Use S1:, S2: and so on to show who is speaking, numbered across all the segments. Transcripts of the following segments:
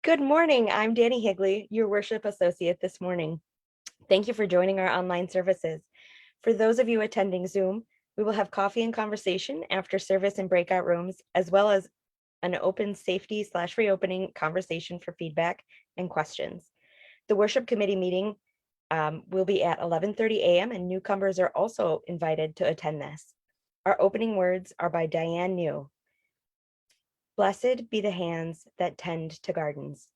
S1: Good morning. I'm Danny Higley, your worship associate this morning. Thank you for joining our online services. For those of you attending Zoom, we will have coffee and conversation after service in breakout rooms, as well as an open safety/reopening conversation for feedback and questions. The worship committee meeting will be at 11:30 a.m. and newcomers are also invited to attend this. Our opening words are by Diane New. Blessed be the hands that tend to gardens.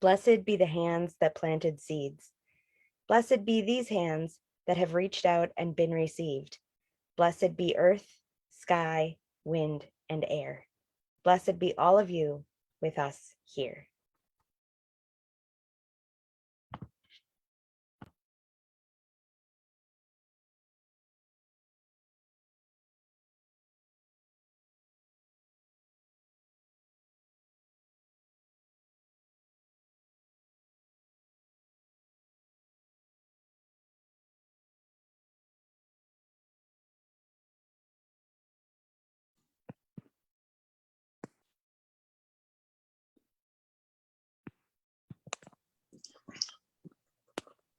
S1: Blessed be the hands that planted seeds. Blessed be these hands that have reached out and been received. Blessed be earth, sky, wind, and air. Blessed be all of you with us here.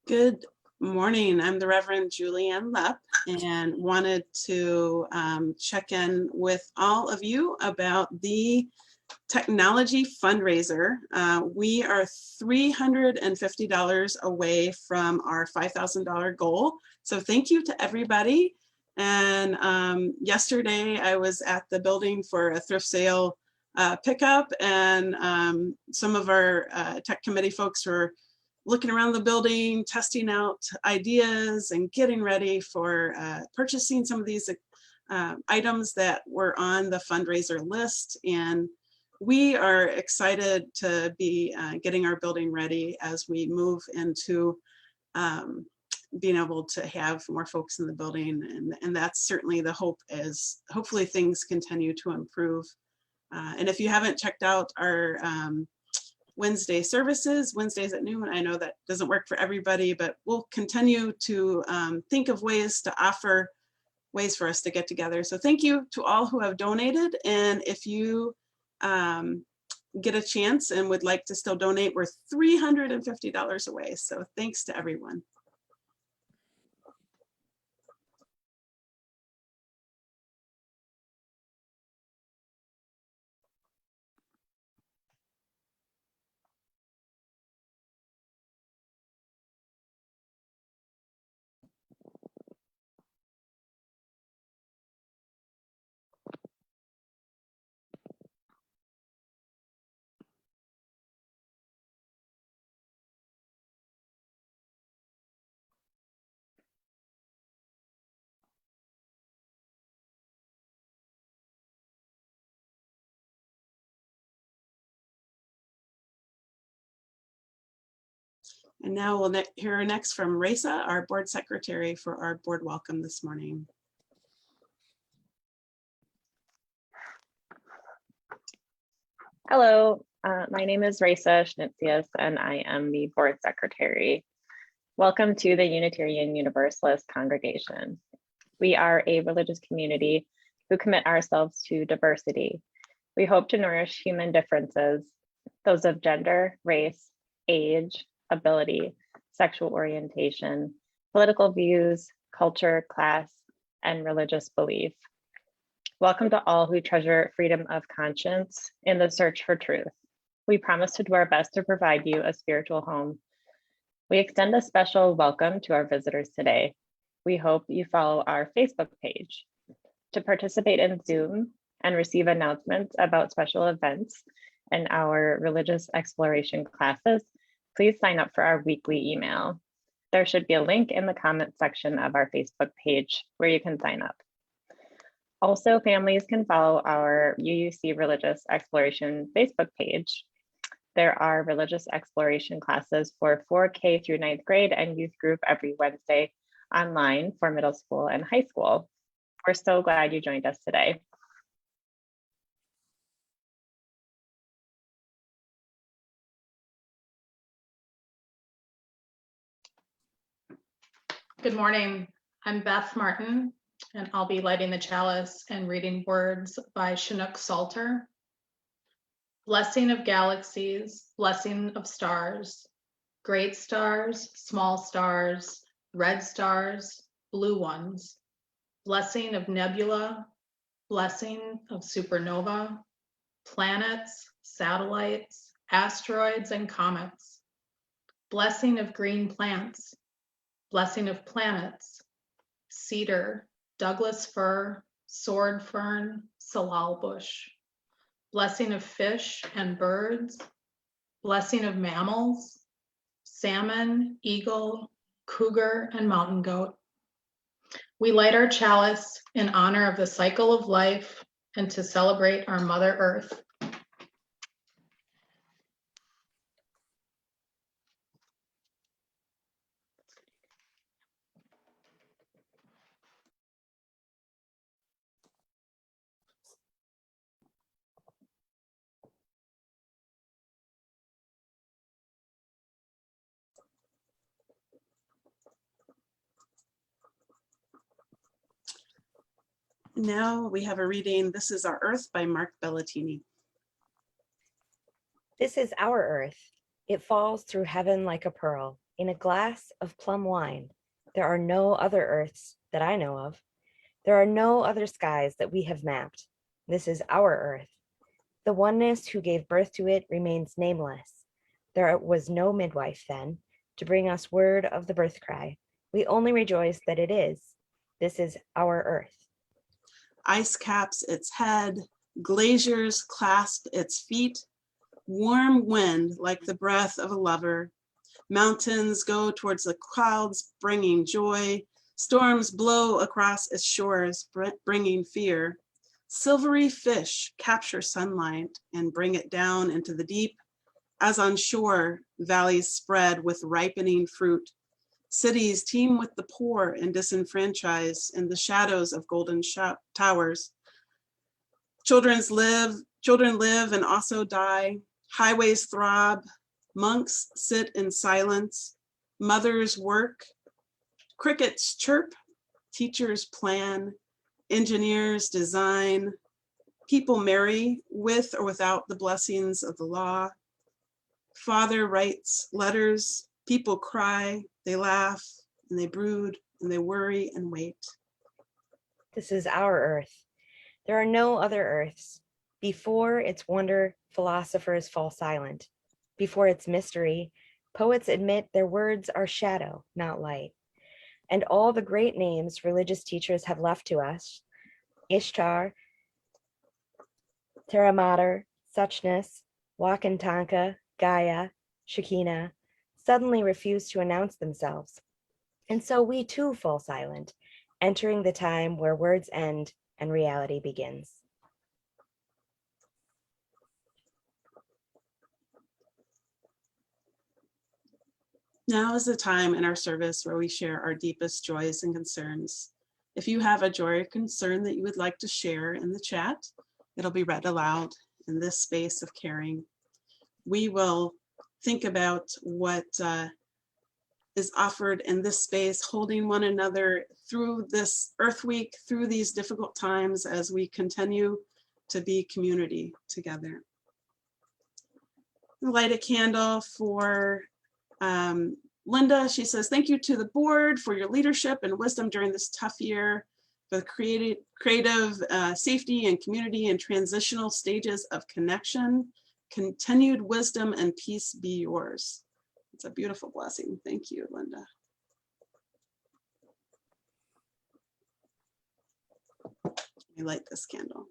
S2: Good morning. I'm the Reverend Julianne Lepp and wanted to check in with all of you about the technology fundraiser. We are $350 away from our $5,000 goal. So thank you to everybody. And yesterday I was at the building for a thrift sale pickup, and some of our tech committee folks were looking around the building, testing out ideas and getting ready for purchasing some of these items that were on the fundraiser list. And we are excited to be getting our building ready as we move into being able to have more folks in the building. And that's certainly the hope, is hopefully things continue to improve. And if you haven't checked out our Wednesday services, Wednesdays at noon, I know that doesn't work for everybody, but we'll continue to think of ways to offer ways for us to get together. So thank you to all who have donated. And if you get a chance and would like to still donate, we're $350 away. So thanks to everyone. And now we'll hear next from Reza, our board secretary, for our board welcome this morning.
S3: Hello, my name is Reza Schnitzius, and I am the board secretary. Welcome to the Unitarian Universalist congregation. We are a religious community who commit ourselves to diversity. We hope to nourish human differences, those of gender, race, age, ability, sexual orientation, political views, culture, class, and religious belief. Welcome to all who treasure freedom of conscience in the search for truth. We promise to do our best to provide you a spiritual home. We extend a special welcome to our visitors today. We hope you follow our Facebook page. To participate in Zoom and receive announcements about special events and our religious exploration classes, please sign up for our weekly email. There should be a link in the comment section of our Facebook page where you can sign up. Also, families can follow our UUC Religious Exploration Facebook page. There are religious exploration classes for 4K through 9th grade and youth group every Wednesday online for middle school and high school. We're so glad you joined us today.
S4: Good morning. I'm Beth Martin, and I'll be lighting the chalice and reading words by Chinook Salter. blessing of galaxies, blessing of stars, great stars, small stars, red stars, blue ones, blessing of nebula, blessing of supernova, planets, satellites, asteroids, and comets, blessing of green plants, blessing of planets, cedar, Douglas fir, sword fern, salal bush, blessing of fish and birds, blessing of mammals, salmon, eagle, cougar, and mountain goat. We light our chalice in honor of the cycle of life and to celebrate our Mother Earth.
S2: Now we have a reading, This is Our Earth by Mark Bellatini.
S1: This is our earth. It falls through heaven like a pearl in a glass of plum wine. There are no other earths that I know of. There are no other skies that we have mapped. This is our earth. The oneness who gave birth to it remains nameless. There was no midwife then to bring us word of the birth cry. We only rejoice that it is. This is our earth.
S2: Ice caps its head, glaciers clasp its feet, warm wind like the breath of a lover. Mountains go towards the clouds, bringing joy. Storms blow across its shores, bringing fear. Silvery fish capture sunlight and bring it down into the deep. As on shore, valleys spread with ripening fruit. Cities teem with the poor and disenfranchised in the shadows of golden towers. Children live and also die. Highways throb. Monks sit in silence. Mothers work. Crickets chirp. Teachers plan. Engineers design. People marry with or without the blessings of the law. Father writes letters. People cry. They laugh and they brood and they worry and wait.
S1: This is our earth. There are no other earths. Before its wonder, philosophers fall silent. Before its mystery, poets admit their words are shadow, not light. And all the great names religious teachers have left to us, Ishtar, Terra Mater, Suchness, Wakantanka, Gaia, Shekinah, suddenly refuse to announce themselves. And so we too fall silent, entering the time where words end and reality begins.
S2: Now is the time in our service where we share our deepest joys and concerns. If you have a joy or concern that you would like to share in the chat, it'll be read aloud in this space of caring. We will think about what is offered in this space, holding one another through this Earth Week, through these difficult times as we continue to be community together. Light a candle for Linda. She says, thank you to the board for your leadership and wisdom during this tough year, for the creative safety and community and transitional stages of connection. Continued wisdom and peace be yours. It's a beautiful blessing. Thank you, Linda. I light this candle.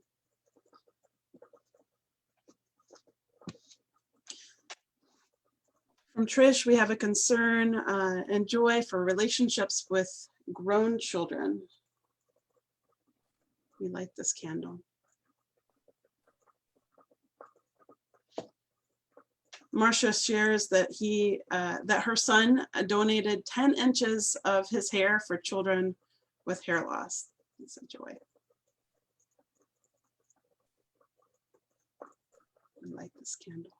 S2: From Trish, we have a concern and joy for relationships with grown children. We light this candle. Marcia shares that that her son donated 10 inches of his hair for children with hair loss. It's a joy. I light this candle.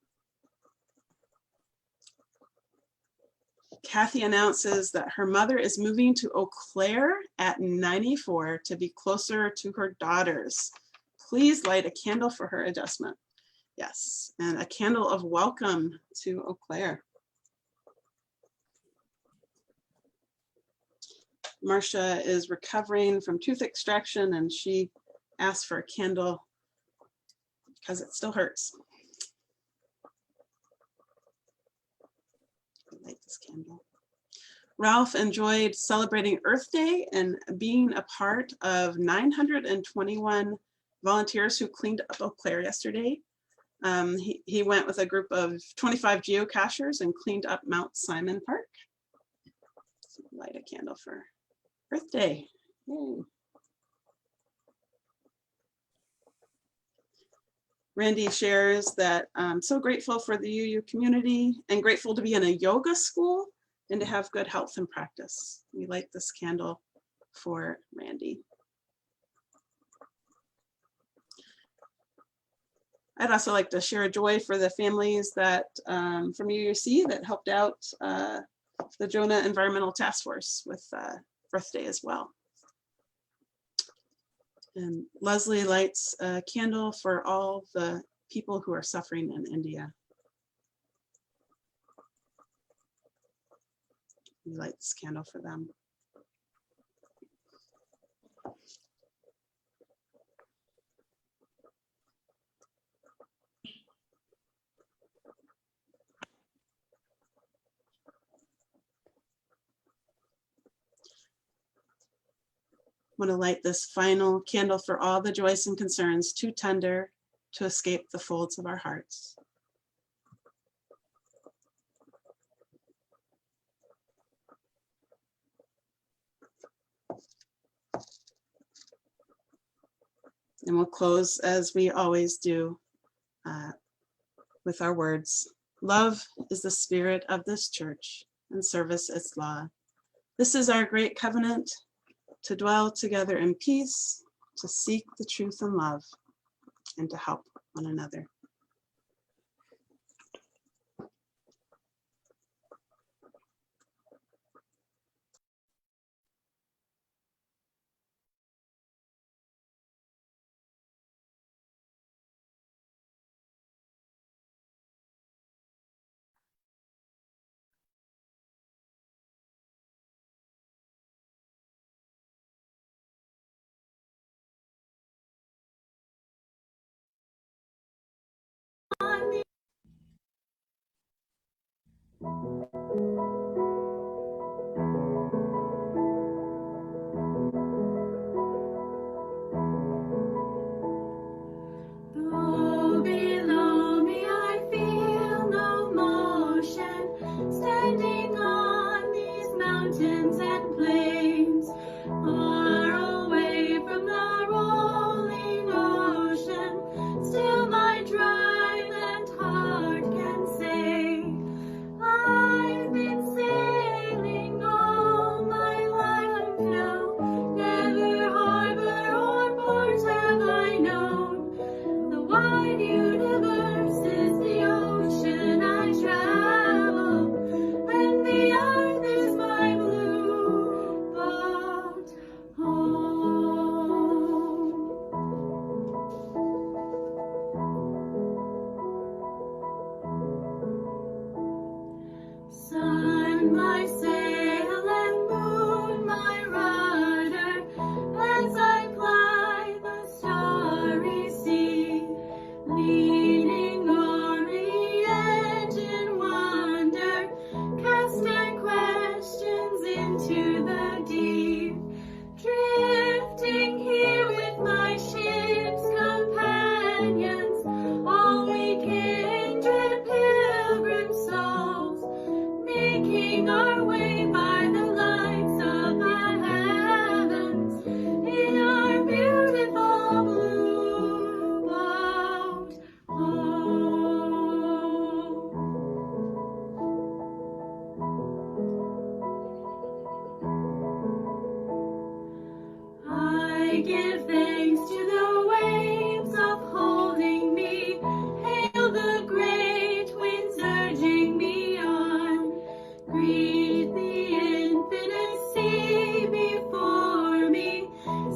S2: Kathy announces that her mother is moving to Eau Claire at 94 to be closer to her daughters. Please light a candle for her adjustment. Yes, and a candle of welcome to Eau Claire. Marcia is recovering from tooth extraction and she asked for a candle because it still hurts. Light this candle. Ralph enjoyed celebrating Earth Day and being a part of 921 volunteers who cleaned up Eau Claire yesterday. He went with a group of 25 geocachers and cleaned up Mount Simon Park. So light a candle for Earth Day. Yay. Randy shares that I'm so grateful for the UU community and grateful to be in a yoga school and to have good health and practice. We light this candle for Randy. I'd also like to share a joy for the families that from UUC that helped out the Jonah Environmental Task Force with Earth Day as well. And Leslie lights a candle for all the people who are suffering in India. We light this candle for them. I want to light this final candle for all the joys and concerns too tender to escape the folds of our hearts. And we'll close as we always do with our words. Love is the spirit of this church and service its law. This is our great covenant, to dwell together in peace, to seek the truth and love, and to help one another.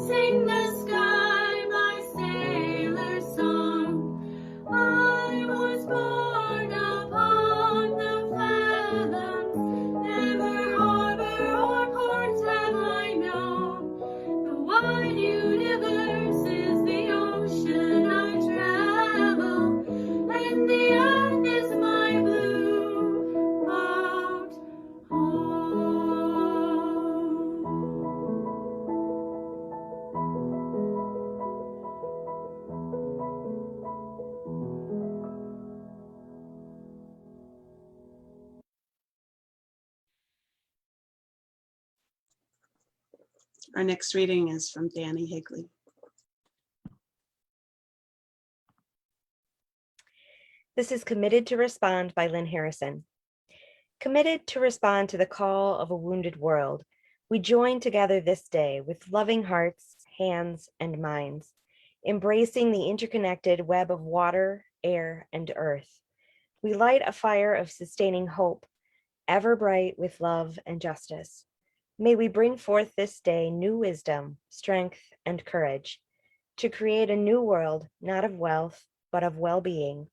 S5: Sing the sky my sailor song.
S2: Our next reading is from Danny Higley.
S1: This is Committed to Respond by Lynn Harrison. Committed to respond to the call of a wounded world, we join together this day with loving hearts, hands, and minds, embracing the interconnected web of water, air, and earth. We light a fire of sustaining hope, ever bright with love and justice. May we bring forth this day new wisdom, strength, and courage to create a new world, not of wealth, but of well-being,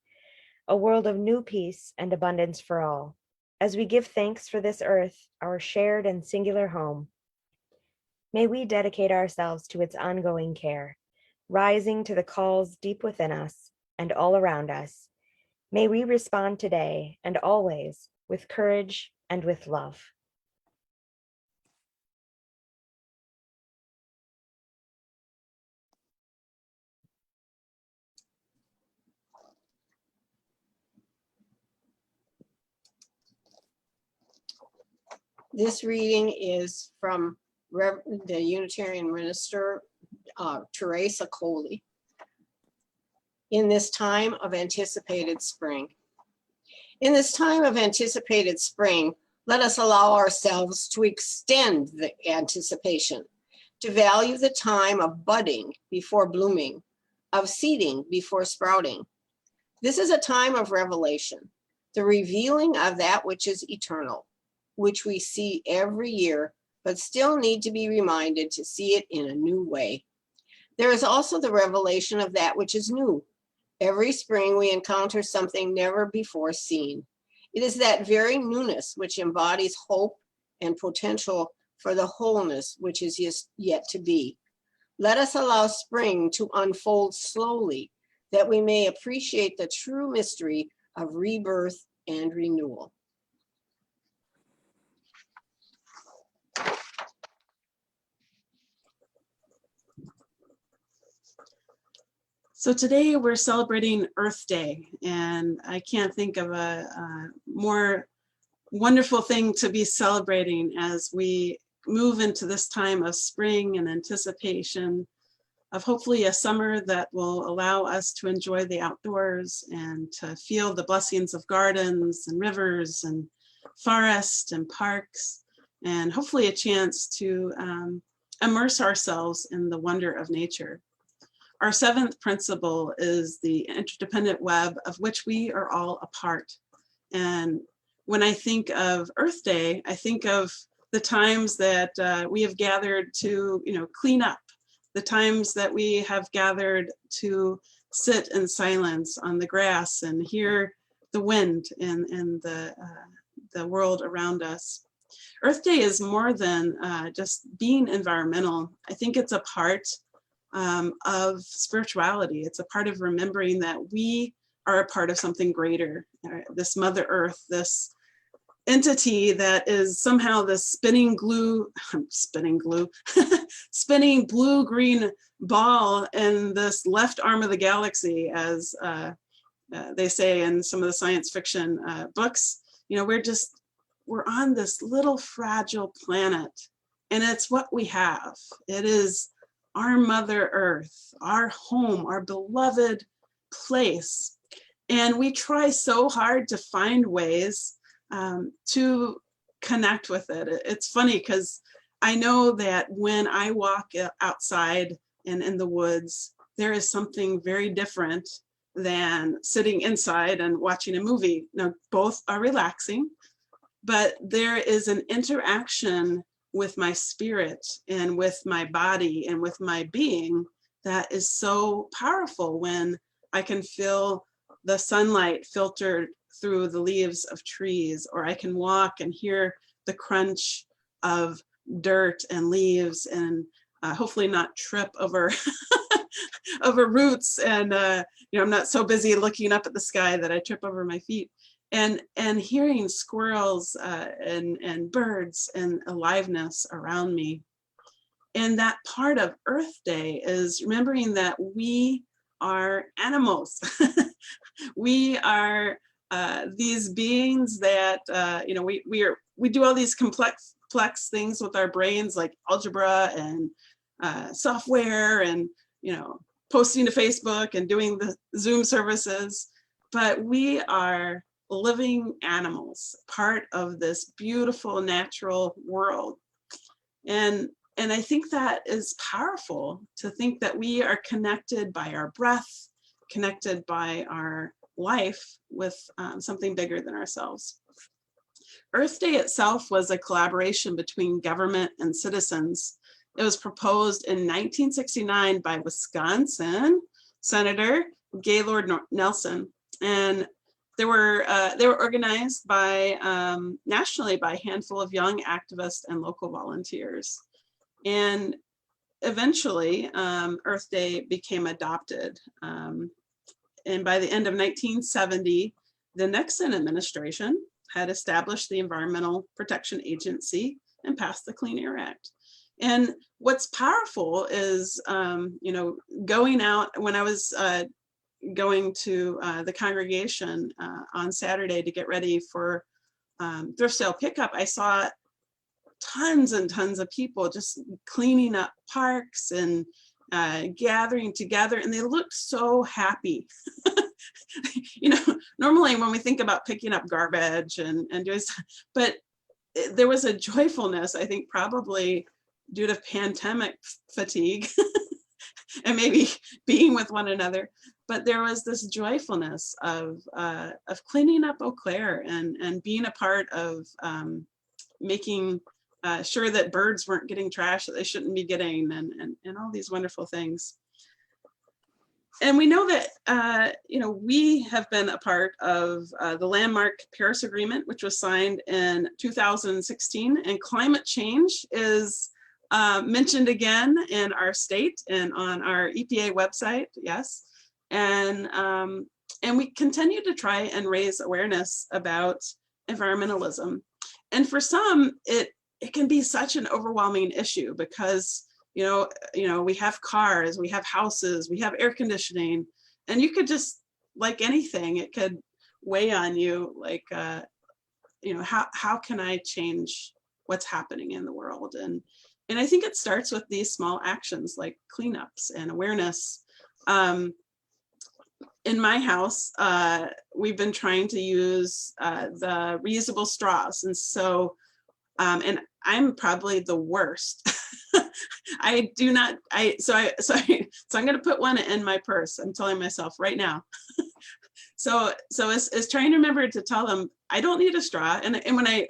S1: a world of new peace and abundance for all. As we give thanks for this earth, our shared and singular home, may we dedicate ourselves to its ongoing care, rising to the calls deep within us and all around us. May we respond today and always with courage and with love.
S5: This reading is from the Unitarian minister, Teresa Coley. In this time of anticipated spring. In this time of anticipated spring, let us allow ourselves to extend the anticipation, to value the time of budding before blooming, of seeding before sprouting. This is a time of revelation, the revealing of that which is eternal, which we see every year, but still need to be reminded to see it in a new way. There is also the revelation of that which is new. Every spring we encounter something never before seen. It is that very newness which embodies hope and potential for the wholeness which is yet to be. Let us allow spring to unfold slowly, that we may appreciate the true mystery of rebirth and renewal.
S2: So today we're celebrating Earth Day, and I can't think of a more wonderful thing to be celebrating as we move into this time of spring and anticipation of hopefully a summer that will allow us to enjoy the outdoors and to feel the blessings of gardens and rivers and forests and parks, and hopefully a chance to immerse ourselves in the wonder of nature. Our seventh principle is the interdependent web of which we are all a part. And when I think of Earth Day, I think of the times that we have gathered to, clean up, the times that we have gathered to sit in silence on the grass and hear the wind and the world around us. Earth Day is more than just being environmental. I think it's a part of spirituality. It's a part of remembering that we are a part of something greater. This Mother Earth, this entity that is somehow the spinning blue-green ball in this left arm of the galaxy, as they say in some of the science fiction books. We're on this little fragile planet, and it's what we have. It is our Mother Earth, our home, our beloved place. And we try so hard to find ways to connect with it. It's funny because I know that when I walk outside and in the woods, there is something very different than sitting inside and watching a movie. Now, both are relaxing, but there is an interaction with my spirit and with my body and with my being that is so powerful when I can feel the sunlight filtered through the leaves of trees, or I can walk and hear the crunch of dirt and leaves and hopefully not trip over over roots. And I'm not so busy looking up at the sky that I trip over my feet. And hearing squirrels and birds and aliveness around me. And that part of Earth Day is remembering that we are animals. We are these beings that we do all these complex complex things with our brains like algebra and software and, posting to Facebook and doing the Zoom services, but we are living animals, part of this beautiful natural world. And I think that is powerful, to think that we are connected by our breath, connected by our life with something bigger than ourselves. Earth Day itself was a collaboration between government and citizens. It was proposed in 1969 by Wisconsin Senator Gaylord Nelson, and they were organized by nationally by a handful of young activists and local volunteers. And eventually, Earth Day became adopted. And by the end of 1970, the Nixon administration had established the Environmental Protection Agency and passed the Clean Air Act. And what's powerful is, going out, when I was going to the congregation on Saturday to get ready for thrift sale pickup, I saw tons and tons of people just cleaning up parks and gathering together, and they looked so happy. Normally when we think about picking up garbage and doing stuff, but there was a joyfulness, I think probably due to pandemic fatigue and maybe being with one another, but there was this joyfulness of cleaning up Eau Claire and being a part of making sure that birds weren't getting trash that they shouldn't be getting, and all these wonderful things. And we know that, we have been a part of the landmark Paris Agreement, which was signed in 2016, and climate change is mentioned again in our state and on our EPA website, yes. And we continue to try and raise awareness about environmentalism. And for some, it can be such an overwhelming issue because we have cars, we have houses, we have air conditioning, and you could just, like anything, it could weigh on you, like, how can I change what's happening in the world? And I think it starts with these small actions like cleanups and awareness. In my house, we've been trying to use the reusable straws. And so, and I'm probably the worst. So I'm going to put one in my purse. I'm telling myself right now. so it's trying to remember to tell them I don't need a straw, and when I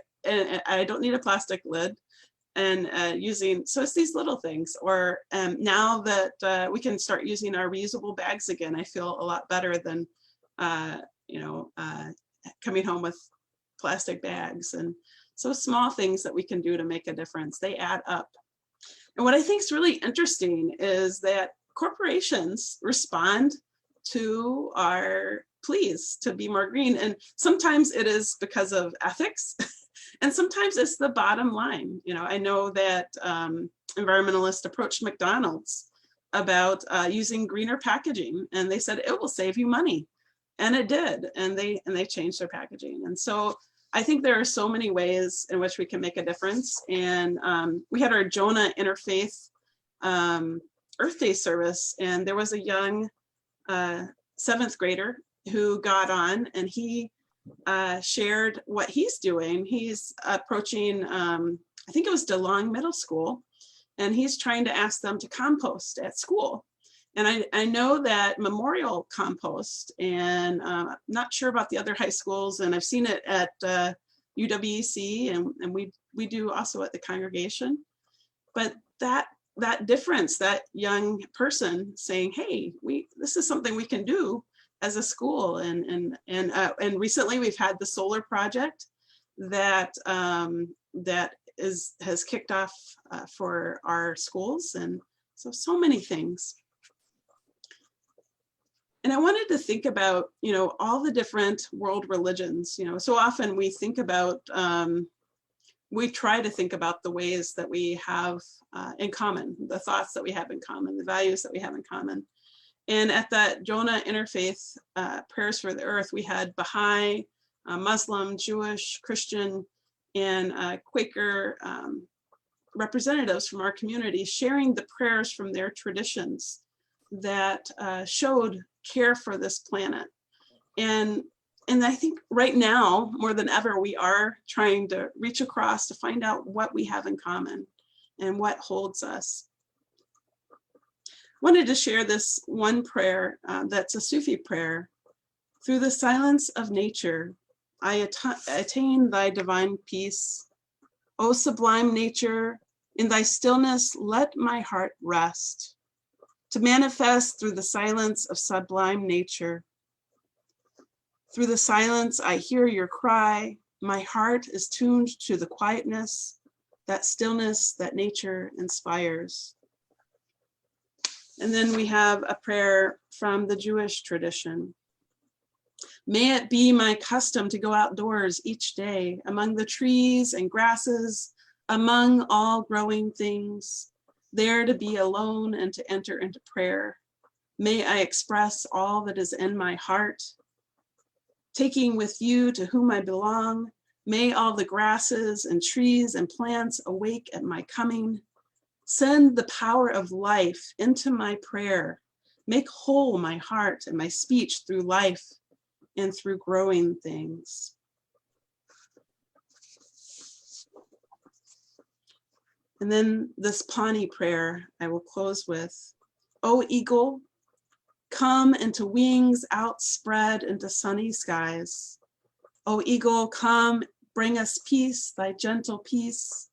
S2: don't need a plastic lid, and so it's these little things. Or now that we can start using our reusable bags again, I feel a lot better than coming home with plastic bags. And so small things that we can do to make a difference, they add up. And what I think is really interesting is that corporations respond to our pleas to be more green. And sometimes it is because of ethics, and sometimes it's the bottom line. I know that environmentalists approached McDonald's about using greener packaging, and they said it will save you money. And it did, and they changed their packaging. And so I think there are so many ways in which we can make a difference. And we had our Jonah Interfaith Earth Day service, and there was a young 7th grader who got on, and he shared what he's doing. He's approaching, I think it was DeLong Middle School, and he's trying to ask them to compost at school. And I know that Memorial compost, and I'm not sure about the other high schools, and I've seen it at UWEC, and we do also at the congregation. But that difference, that young person saying, hey, this is something we can do as a school. And recently we've had the solar project that has kicked off for our schools, and so many things. And I wanted to think about, all the different world religions. So often we think about, we try to think about the ways that we have in common, the thoughts that we have in common, the values that we have in common. And at that Jonah Interfaith Prayers for the Earth, we had Baha'i, Muslim, Jewish, Christian, and Quaker representatives from our community sharing the prayers from their traditions that showed care for this planet. And I think right now, more than ever, we are trying to reach across to find out what we have in common and what holds us. Wanted to share this one prayer that's a Sufi prayer. Through the silence of nature, I attain thy divine peace. O sublime nature, in thy stillness, let my heart rest, to manifest through the silence of sublime nature. Through the silence, I hear your cry. My heart is tuned to the quietness, that stillness that nature inspires. And then we have a prayer from the Jewish tradition. May it be my custom to go outdoors each day among the trees and grasses, among all growing things, there to be alone and to enter into prayer. May I express all that is in my heart, taking with you to whom I belong. May all the grasses and trees and plants awake at my coming. Send the power of life into my prayer. Make whole my heart and my speech through life and through growing things. And then this Pawnee prayer I will close with. O eagle, come into wings outspread into sunny skies. O eagle, come, bring us peace, thy gentle peace.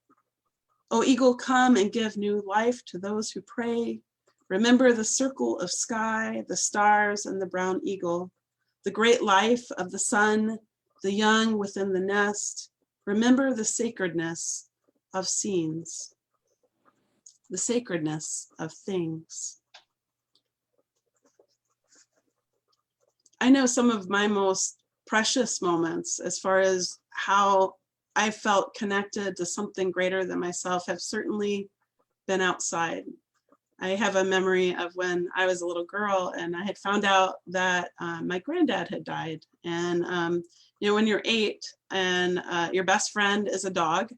S2: O eagle, come and give new life to those who pray. Remember the circle of sky, the stars and the brown eagle, the great life of the sun, the young within the nest. Remember the sacredness of scenes, the sacredness of things. I know some of my most precious moments as far as how I felt connected to something greater than myself have certainly been outside. I have a memory of when I was a little girl and I had found out that my granddad had died. And you know, when you're 8 and your best friend is a dog,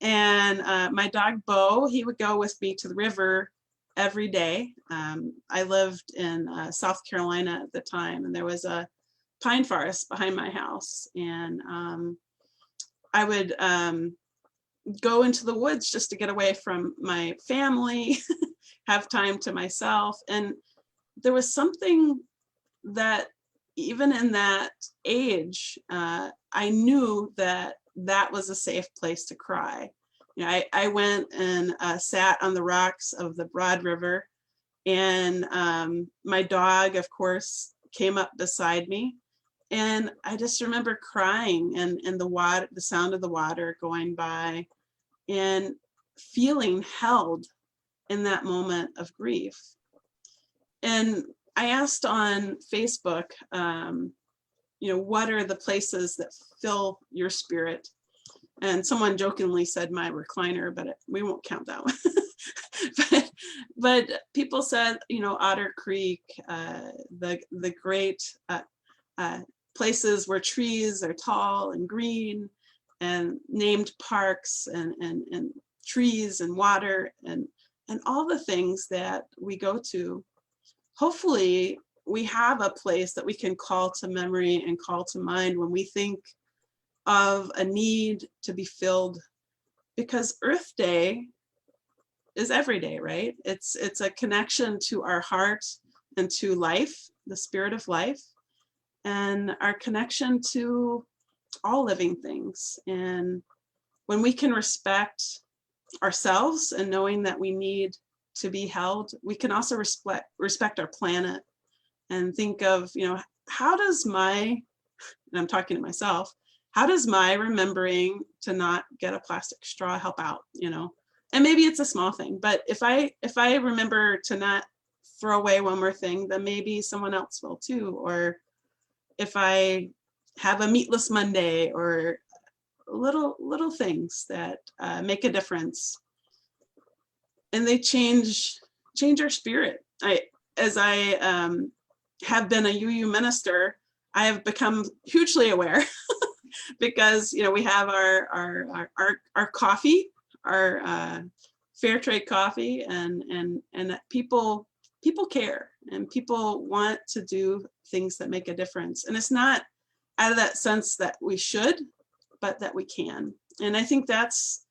S2: and my dog Bo, he would go with me to the river every day. I lived in South Carolina at the time, and there was a pine forest behind my house, and I would go into the woods just to get away from my family, have time to myself. And there was something that even in that age, I knew that that was a safe place to cry. You know, I went and sat on the rocks of the Broad River, and my dog, of course, came up beside me. And I just remember crying and the water, the sound of the water going by, and feeling held in that moment of grief. And I asked on Facebook, you know, what are the places that fill your spirit? And someone jokingly said my recliner, but we won't count that one. but people said, you know, Otter Creek, the great places where trees are tall and green, and named parks and trees and water and all the things that we go to. Hopefully we have a place that we can call to memory and call to mind when we think of a need to be filled, because Earth Day is every day, right? It's a connection to our heart and to life, the spirit of life, and our connection to all living things. And when we can respect ourselves and knowing that we need to be held, we can also respect our planet and think of, you know, how does my, and I'm talking to myself, how does my remembering to not get a plastic straw help out, you know? And maybe it's a small thing, but if I remember to not throw away one more thing, then maybe someone else will too. Or if I have a meatless Monday, or little things that make a difference, and they change our spirit. As I have been a UU minister, I have become hugely aware because, you know, we have our coffee, our fair trade coffee, and that people care, and people want to do things that make a difference. And it's not out of that sense that we should, but that we can. And I think that's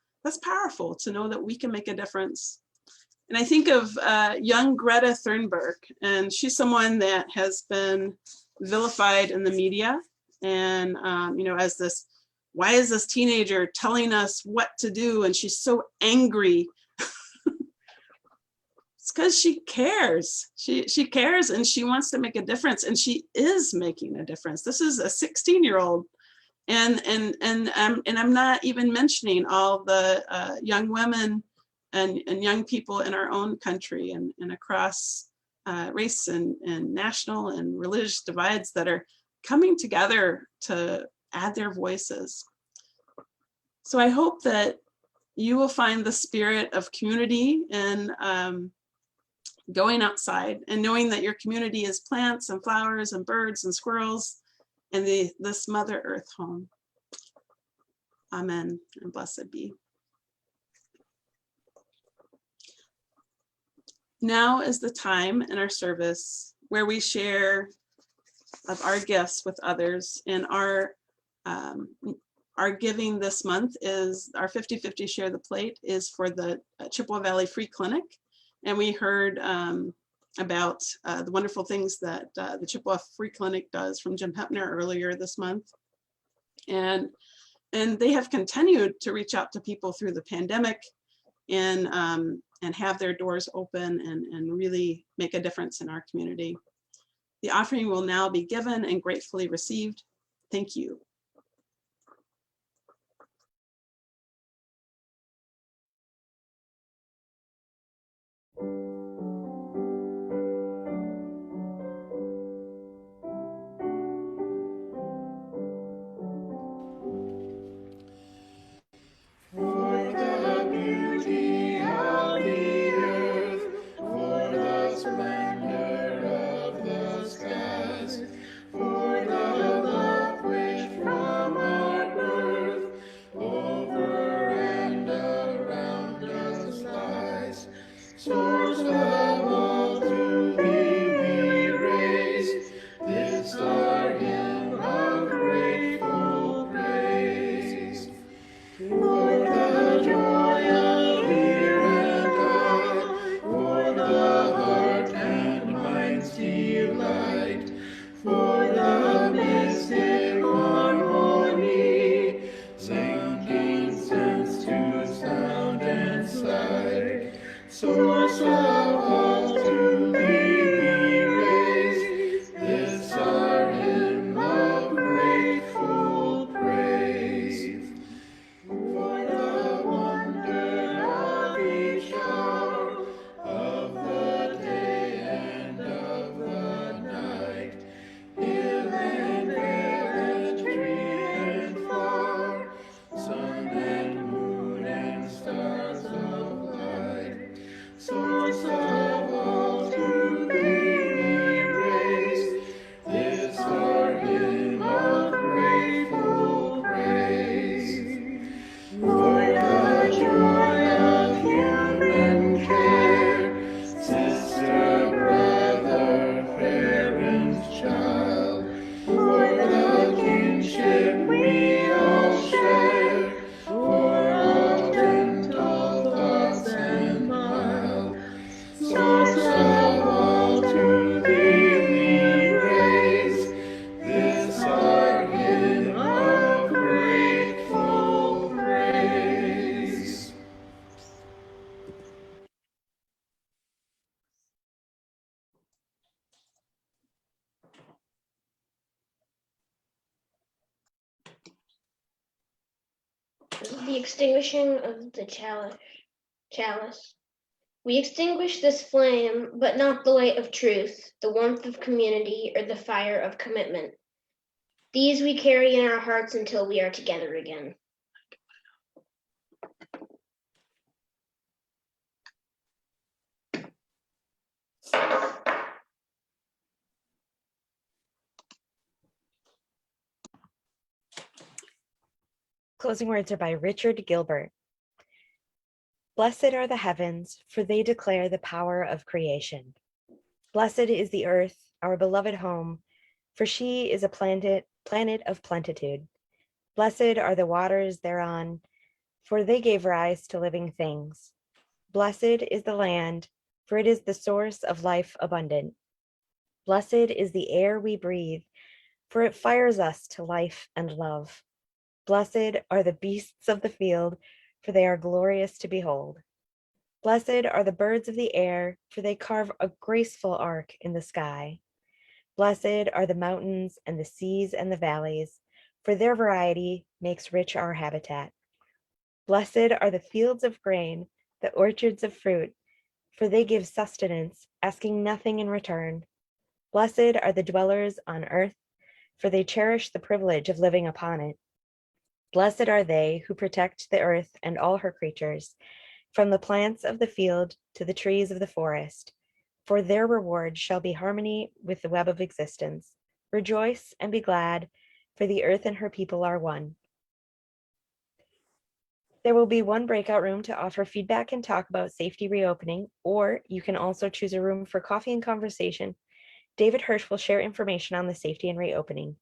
S2: powerful to know that we can make a difference. And I think of young Greta Thunberg, and she's someone that has been vilified in the media. And, you know, as this, why is this teenager telling us what to do? And she's so angry. It's because she cares. She cares, and she wants to make a difference, and she is making a difference. This is a 16-year-old. And I'm not even mentioning all the young women and young people in our own country and across race and national and religious divides that are coming together to add their voices. So I hope that you will find the spirit of community and going outside and knowing that your community is plants and flowers and birds and squirrels and this Mother Earth home. Amen and blessed be. Now is the time in our service where we share of our gifts with others, and our giving this month is our 50-50 Share the Plate is for the Chippewa Valley Free Clinic. And we heard about the wonderful things that the Chippewa Free Clinic does from Jim Hepner earlier this month. And they have continued to reach out to people through the pandemic and have their doors open and really make a difference in our community. The offering will now be given and gratefully received. Thank you.
S6: The extinguishing of the chalice. We extinguish this flame, but not the light of truth, the warmth of community, or the fire of commitment. These we carry in our hearts until we are together again.
S1: closing words are by Richard Gilbert. Blessed are the heavens, for they declare the power of creation. Blessed is the earth, our beloved home, for she is a planet of plenitude. Blessed are the waters thereon, for they gave rise to living things. Blessed is the land, for it is the source of life abundant. Blessed is the air we breathe, for it fires us to life and love. Blessed are the beasts of the field, for they are glorious to behold. Blessed are the birds of the air, for they carve a graceful arc in the sky. Blessed are the mountains and the seas and the valleys, for their variety makes rich our habitat. Blessed are the fields of grain, the orchards of fruit, for they give sustenance, asking nothing in return. Blessed are the dwellers on earth, for they cherish the privilege of living upon it. Blessed are they who protect the earth and all her creatures, from the plants of the field to the trees of the forest, for their reward shall be harmony with the web of existence. Rejoice and be glad, for the earth and her people are one. There will be one breakout room to offer feedback and talk about safety reopening, or you can also choose a room for coffee and conversation. David Hirsch will share information on the safety and reopening.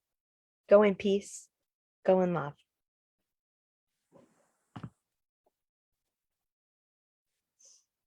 S1: Go in peace, go in love.